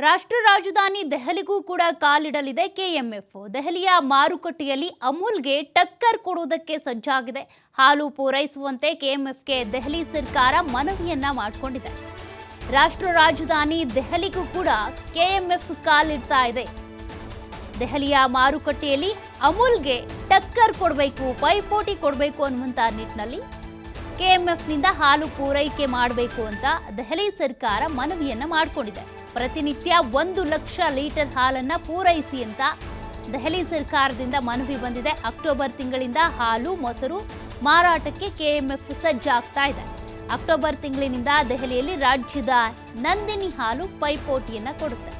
ರಾಷ್ಟ್ರ ರಾಜಧಾನಿ ದೆಹಲಿಗೂ ಕೂಡ ಕಾಲಿಡಲಿದೆ ಕೆಎಂಎಫ್. ದೆಹಲಿಯ ಮಾರುಕಟ್ಟೆಯಲ್ಲಿ ಅಮೂಲ್ಗೆ ಟಕ್ಕರ್ ಕೊಡುವುದಕ್ಕೆ ಸಜ್ಜಾಗಿದೆ. ಹಾಲು ಪೂರೈಸುವಂತೆ ಕೆಎಂಎಫ್ಗೆ ದೆಹಲಿ ಸರ್ಕಾರ ಮನವಿಯನ್ನ ಮಾಡಿಕೊಂಡಿದೆ. ರಾಷ್ಟ್ರ ರಾಜಧಾನಿ ದೆಹಲಿಗೂ ಕೂಡ ಕೆಎಂಎಫ್ ಕಾಲಿಡ್ತಾ ಇದೆ. ದೆಹಲಿಯ ಮಾರುಕಟ್ಟೆಯಲ್ಲಿ ಅಮೂಲ್ಗೆ ಟಕ್ಕರ್ ಕೊಡಬೇಕು, ಪೈಪೋಟಿ ಕೊಡಬೇಕು ಅನ್ನುವಂಥ ನಿಟ್ಟಿನಲ್ಲಿ ಕೆಎಂಎಫ್ನಿಂದ ಹಾಲು ಪೂರೈಕೆ ಮಾಡಬೇಕು ಅಂತ ದೆಹಲಿ ಸರ್ಕಾರ ಮನವಿಯನ್ನ ಮಾಡಿಕೊಂಡಿದೆ. ಪ್ರತಿನಿತ್ಯ 1 ಲಕ್ಷ ಲೀಟರ್ ಹಾಲನ್ನ ಪೂರೈಸಿ ಅಂತ ದೆಹಲಿ ಸರ್ಕಾರದಿಂದ ಮನವಿ ಬಂದಿದೆ. ಅಕ್ಟೋಬರ್ ತಿಂಗಳಿಂದ ಹಾಲು ಮೊಸರು ಮಾರಾಟಕ್ಕೆ ಕೆಎಂಎಫ್ ಸಜ್ಜಾಗ್ತಾ ಇದೆ. ಅಕ್ಟೋಬರ್ ತಿಂಗಳಿನಿಂದ ದೆಹಲಿಯಲ್ಲಿ ರಾಜ್ಯದ ನಂದಿನಿ ಹಾಲು ಪೈಪೋಟಿಯನ್ನ ಕೊಡುತ್ತೆ.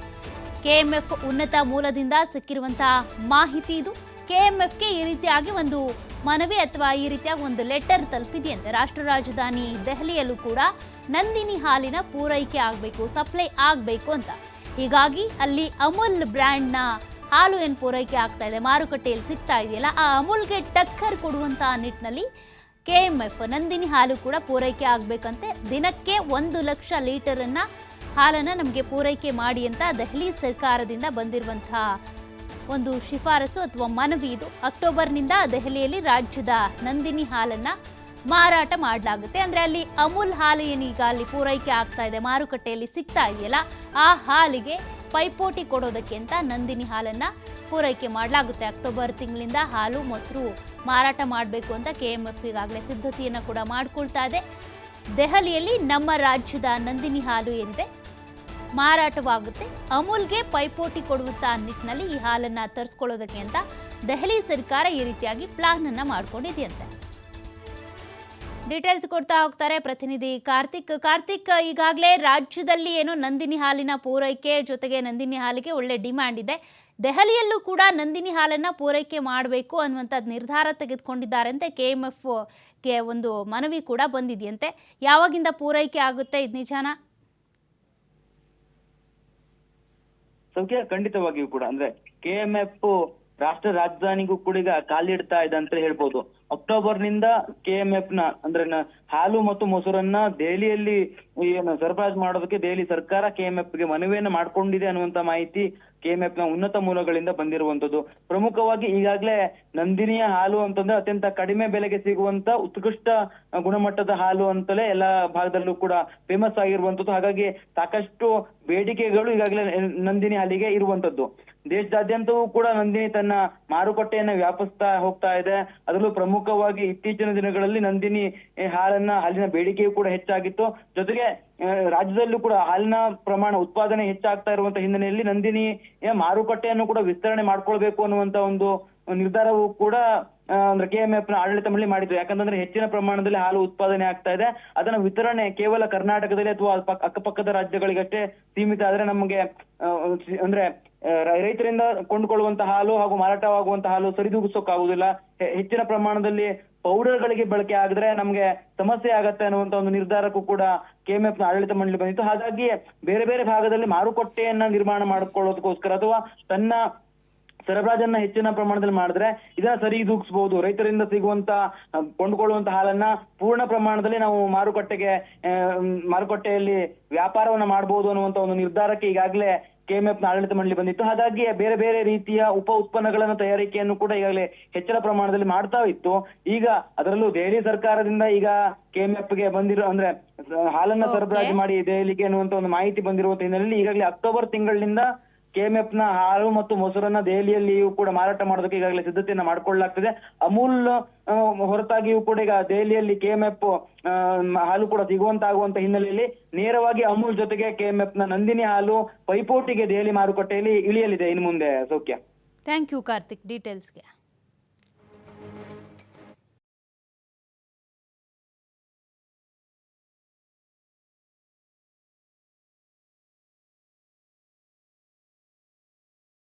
ಕೆಎಂಎಫ್ ಉನ್ನತ ಮೂಲದಿಂದ ಸಿಕ್ಕಿರುವಂತಹ ಮಾಹಿತಿ ಇದು. ಕೆಎಂಎಫ್ಗೆ ಈ ರೀತಿಯಾಗಿ ಒಂದು ಮನವಿ ಅಥವಾ ಈ ರೀತಿಯಾಗಿ ಒಂದು ಲೆಟರ್ ತಲುಪಿದೆಯಂತೆ. ರಾಷ್ಟ್ರ ರಾಜಧಾನಿ ದೆಹಲಿಯಲ್ಲೂ ಕೂಡ ನಂದಿನಿ ಹಾಲಿನ ಪೂರೈಕೆ ಆಗಬೇಕು, ಸಪ್ಲೈ ಆಗಬೇಕು ಅಂತ. ಹೀಗಾಗಿ ಅಲ್ಲಿ ಅಮೂಲ್ ಬ್ರ್ಯಾಂಡ್ನ ಹಾಲು ಏನು ಪೂರೈಕೆ ಆಗ್ತಾ ಇದೆ, ಮಾರುಕಟ್ಟೆಯಲ್ಲಿ ಸಿಗ್ತಾ ಇದೆಯಲ್ಲ, ಆ ಅಮೂಲ್ಗೆ ಟಕ್ಕರ್ ಕೊಡುವಂಥ ನಿಟ್ಟಿನಲ್ಲಿ ಕೆಎಂಎಫ್ ನಂದಿನಿ ಹಾಲು ಕೂಡ ಪೂರೈಕೆ ಆಗಬೇಕಂತೆ. ದಿನಕ್ಕೆ 1 ಲಕ್ಷ ಲೀಟರನ್ನು ಹಾಲನ್ನು ನಮಗೆ ಪೂರೈಕೆ ಮಾಡಿ ಅಂತ ದೆಹಲಿ ಸರ್ಕಾರದಿಂದ ಬಂದಿರುವಂತಹ ಒಂದು ಶಿಫಾರಸು ಅಥವಾ ಮನವಿ ಇದು. ಅಕ್ಟೋಬರ್ನಿಂದ ದೆಹಲಿಯಲ್ಲಿ ರಾಜ್ಯದ ನಂದಿನಿ ಹಾಲನ್ನು ಮಾರಾಟ ಮಾಡಲಾಗುತ್ತೆ. ಅಂದರೆ ಅಲ್ಲಿ ಅಮೂಲ್ ಹಾಲು ಏನೀಗ ಅಲ್ಲಿ ಪೂರೈಕೆ ಆಗ್ತಾ ಇದೆ, ಮಾರುಕಟ್ಟೆಯಲ್ಲಿ ಸಿಗ್ತಾ ಇದೆಯಲ್ಲ, ಆ ಹಾಲಿಗೆ ಪೈಪೋಟಿ ಕೊಡೋದಕ್ಕೆ ಅಂತ ನಂದಿನಿ ಹಾಲನ್ನು ಪೂರೈಕೆ ಮಾಡಲಾಗುತ್ತೆ. ಅಕ್ಟೋಬರ್ ತಿಂಗಳಿಂದ ಹಾಲು ಮೊಸರು ಮಾರಾಟ ಮಾಡಬೇಕು ಅಂತ ಕೆಎಂಎಫ್ ಈಗಾಗಲೇ ಸಿದ್ಧತೆಯನ್ನು ಕೂಡ ಮಾಡಿಕೊಳ್ತಾ ಇದೆ. ದೆಹಲಿಯಲ್ಲಿ ನಮ್ಮ ರಾಜ್ಯದ ನಂದಿನಿ ಹಾಲು ಏನಿದೆ ಮಾರಾಟವಾಗುತ್ತೆ. ಅಮೂಲ್ಗೆ ಪೈಪೋಟಿ ಕೊಡುವಂಥ ನಿಟ್ಟಿನಲ್ಲಿ ಈ ಹಾಲನ್ನು ತರಿಸ್ಕೊಳ್ಳೋದಕ್ಕೆ ಅಂತ ದೆಹಲಿ ಸರ್ಕಾರ ಈ ರೀತಿಯಾಗಿ ಪ್ಲಾನ್ ಅನ್ನ ಮಾಡ್ಕೊಂಡಿದೆಯಂತೆ. ಡೀಟೇಲ್ಸ್ ಕೊಡ್ತಾ ಹೋಗ್ತಾರೆ ಪ್ರತಿನಿಧಿ ಕಾರ್ತಿಕ್, ಈಗಾಗಲೇ ರಾಜ್ಯದಲ್ಲಿ ಏನು ನಂದಿನಿ ಹಾಲಿನ ಪೂರೈಕೆ ಜೊತೆಗೆ ನಂದಿನಿ ಹಾಲಿಗೆ ಒಳ್ಳೆ ಡಿಮ್ಯಾಂಡ್ ಇದೆ. ದೆಹಲಿಯಲ್ಲೂ ಕೂಡ ನಂದಿನಿ ಹಾಲನ್ನು ಪೂರೈಕೆ ಮಾಡಬೇಕು ಅನ್ನುವಂಥದ್ದು ನಿರ್ಧಾರ ತೆಗೆದುಕೊಂಡಿದ್ದಾರೆ ಅಂತ ಕೆಎಂಎಫ್ಗೆ ಒಂದು ಮನವಿ ಕೂಡ ಬಂದಿದೆಯಂತೆ. ಯಾವಾಗಿಂದ ಪೂರೈಕೆ ಆಗುತ್ತೆ, ಇದು ನಿಜಾನಾ? ಸೌಖ್ಯ, ಖಂಡಿತವಾಗಿಯೂ ಕೂಡ ಅಂದ್ರೆ ಕೆಎಂಎಫ್ ರಾಷ್ಟ್ರ ರಾಜಧಾನಿಗೂ ಕೂಡ ಈಗ ಕಾಲಿಡ್ತಾ ಇದೆ ಅಂತ ಹೇಳ್ಬೋದು. ಅಕ್ಟೋಬರ್ ನಿಂದ ಕೆಎಂಎಫ್ ನ ಅಂದ್ರೆ ಹಾಲು ಮತ್ತು ಮೊಸರನ್ನ ದೆಹಲಿಯಲ್ಲಿ ಏನು ಸರಬರಾಜು ಮಾಡೋದಕ್ಕೆ ದೆಹಲಿ ಸರ್ಕಾರ ಕೆಎಂಎಫ್ ಗೆ ಮನವಿಯನ್ನು ಮಾಡ್ಕೊಂಡಿದೆ ಅನ್ನುವಂತ ಮಾಹಿತಿ ಕೆಎಂಎಫ್ ನ ಉನ್ನತ ಮೂಲಗಳಿಂದ ಬಂದಿರುವಂತದ್ದು. ಪ್ರಮುಖವಾಗಿ ಈಗಾಗಲೇ ನಂದಿನಿಯ ಹಾಲು ಅಂತಂದ್ರೆ ಅತ್ಯಂತ ಕಡಿಮೆ ಬೆಲೆಗೆ ಸಿಗುವಂತ ಉತ್ಕೃಷ್ಟ ಗುಣಮಟ್ಟದ ಹಾಲು ಅಂತಲೇ ಎಲ್ಲಾ ಭಾಗದಲ್ಲೂ ಕೂಡ ಫೇಮಸ್ ಆಗಿರುವಂತದ್ದು. ಹಾಗಾಗಿ ಸಾಕಷ್ಟು ಬೇಡಿಕೆಗಳು ಈಗಾಗಲೇ ನಂದಿನಿ ಹಾಲಿಗೆ ಇರುವಂತದ್ದು. ದೇಶದಾದ್ಯಂತವೂ ಕೂಡ ನಂದಿನಿ ತನ್ನ ಮಾರುಕಟ್ಟೆಯನ್ನ ವ್ಯಾಪಿಸ್ತಾ ಹೋಗ್ತಾ ಇದೆ. ಅದರಲ್ಲೂ ಪ್ರಮುಖವಾಗಿ ಇತ್ತೀಚಿನ ದಿನಗಳಲ್ಲಿ ನಂದಿನಿ ಹಾಲಿನ ಬೇಡಿಕೆಯೂ ಕೂಡ ಹೆಚ್ಚಾಗಿತ್ತು. ಜೊತೆಗೆ ರಾಜ್ಯದಲ್ಲೂ ಕೂಡ ಹಾಲಿನ ಪ್ರಮಾಣ ಉತ್ಪಾದನೆ ಹೆಚ್ಚಾಗ್ತಾ ಇರುವಂತ ಹಿನ್ನೆಲೆಯಲ್ಲಿ ನಂದಿನಿ ಮಾರುಕಟ್ಟೆಯನ್ನು ಕೂಡ ವಿಸ್ತರಣೆ ಮಾಡ್ಕೊಳ್ಬೇಕು ಅನ್ನುವಂತ ಒಂದು ನಿರ್ಧಾರವೂ ಕೂಡ ಅಂದ್ರೆ ಕೆಎಂಎಫ್ ನ ಆಡಳಿತ ಮಂಡಳಿ ಮಾಡಿದ್ರು. ಯಾಕಂತಂದ್ರೆ ಹೆಚ್ಚಿನ ಪ್ರಮಾಣದಲ್ಲಿ ಹಾಲು ಉತ್ಪಾದನೆ ಆಗ್ತಾ ಇದೆ. ಅದನ್ನ ವಿತರಣೆ ಕೇವಲ ಕರ್ನಾಟಕದಲ್ಲಿ ಅಥವಾ ಅಕ್ಕಪಕ್ಕದ ರಾಜ್ಯಗಳಿಗಷ್ಟೇ ಸೀಮಿತ ಆದ್ರೆ ನಮಗೆ ಅಂದ್ರೆ ರೈತರಿಂದ ಕೊಂಡುಕೊಳ್ಳುವಂತ ಹಾಲು ಹಾಗೂ ಮಾರಾಟವಾಗುವಂತ ಹಾಲು ಸರಿದೂಗಿಸೋಕ್ಕಾಗುದಿಲ್ಲ. ಹೆಚ್ಚಿನ ಪ್ರಮಾಣದಲ್ಲಿ ಪೌಡರ್ಗಳಿಗೆ ಬಳಕೆ ಆಗಿದ್ರೆ ನಮ್ಗೆ ಸಮಸ್ಯೆ ಆಗತ್ತೆ ಅನ್ನುವಂತ ಒಂದು ನಿರ್ಧಾರಕ್ಕೂ ಕೂಡ ಕೆಎಂಎಫ್ ನ ಆಡಳಿತ ಮಂಡಳಿ ಬಂದಿತ್ತು. ಹಾಗಾಗಿ ಬೇರೆ ಬೇರೆ ಭಾಗದಲ್ಲಿ ಮಾರುಕಟ್ಟೆಯನ್ನ ನಿರ್ಮಾಣ ಮಾಡಿಕೊಳ್ಳೋದಕ್ಕೋಸ್ಕರ ಅಥವಾ ತನ್ನ ಸರಬರಾಜನ್ನ ಹೆಚ್ಚಿನ ಪ್ರಮಾಣದಲ್ಲಿ ಮಾಡಿದ್ರೆ ಇದನ್ನ ಸರಿದೂಗಿಸಬಹುದು. ರೈತರಿಂದ ಸಿಗುವಂತ ಕೊಂಡುಕೊಳ್ಳುವಂತ ಹಾಲನ್ನ ಪೂರ್ಣ ಪ್ರಮಾಣದಲ್ಲಿ ನಾವು ಮಾರುಕಟ್ಟೆಯಲ್ಲಿ ವ್ಯಾಪಾರವನ್ನ ಮಾಡಬಹುದು ಅನ್ನುವಂತ ಒಂದು ನಿರ್ಧಾರಕ್ಕೆ ಈಗಾಗಲೇ ಕೆಎಂಎಫ್ ನ ಆಡಳಿತ ಮಂಡಳಿ ಬಂದಿತ್ತು. ಹಾಗಾಗಿ ಬೇರೆ ಬೇರೆ ರೀತಿಯ ಉಪ ಉತ್ಪನ್ನಗಳನ್ನ ತಯಾರಿಕೆಯನ್ನು ಕೂಡ ಈಗಾಗಲೇ ಹೆಚ್ಚಿನ ಪ್ರಮಾಣದಲ್ಲಿ ಮಾಡ್ತಾ ಇತ್ತು. ಈಗ ಅದರಲ್ಲೂ ದೆಹಲಿ ಸರ್ಕಾರದಿಂದ ಈಗ ಕೆಎಂಎಫ್ ಗೆ ಅಂದ್ರೆ ಹಾಲನ್ನ ಸರಬರಾಜು ಮಾಡಿ ದೆಹಲಿಗೆ ಅನ್ನುವಂತ ಒಂದು ಮಾಹಿತಿ ಬಂದಿರುವಂತ ಹಿನ್ನೆಲೆಯಲ್ಲಿ ಈಗಾಗಲೇ ಅಕ್ಟೋಬರ್ ತಿಂಗಳಿನಿಂದ ಕೆಎಂಎಫ್ ನ ಹಾಲು ಮತ್ತು ಮೊಸರನ್ನ ದೆಹಲಿಯಲ್ಲಿಯೂ ಕೂಡ ಮಾರಾಟ ಮಾಡೋದಕ್ಕೆ ಈಗಾಗಲೇ ಸಿದ್ಧತೆಯನ್ನ ಮಾಡ್ಕೊಳ್ಳಲಾಗ್ತದೆ. ಅಮೂಲ್ ಹೊರತಾಗಿಯೂ ಕೂಡ ಈಗ ದೆಹಲಿಯಲ್ಲಿ ಕೆಎಂಎಫ್ ಹಾಲು ಕೂಡ ಸಿಗುವಂತಾಗುವಂತ ಹಿನ್ನೆಲೆಯಲ್ಲಿ ನೇರವಾಗಿ ಅಮೂಲ್ ಜೊತೆಗೆ ಕೆಎಂಎಫ್ ನ ನಂದಿನಿ ಹಾಲು ಪೈಪೋಟಿಗೆ ದೆಹಲಿ ಮಾರುಕಟ್ಟೆಯಲ್ಲಿ ಇಳಿಯಲಿದೆ ಇನ್ನು ಮುಂದೆ. ಸೌಖ್ಯ, ಥ್ಯಾಂಕ್ ಯು ಕಾರ್ತಿಕ್ ಡೀಟೇಲ್ಸ್ಗೆ.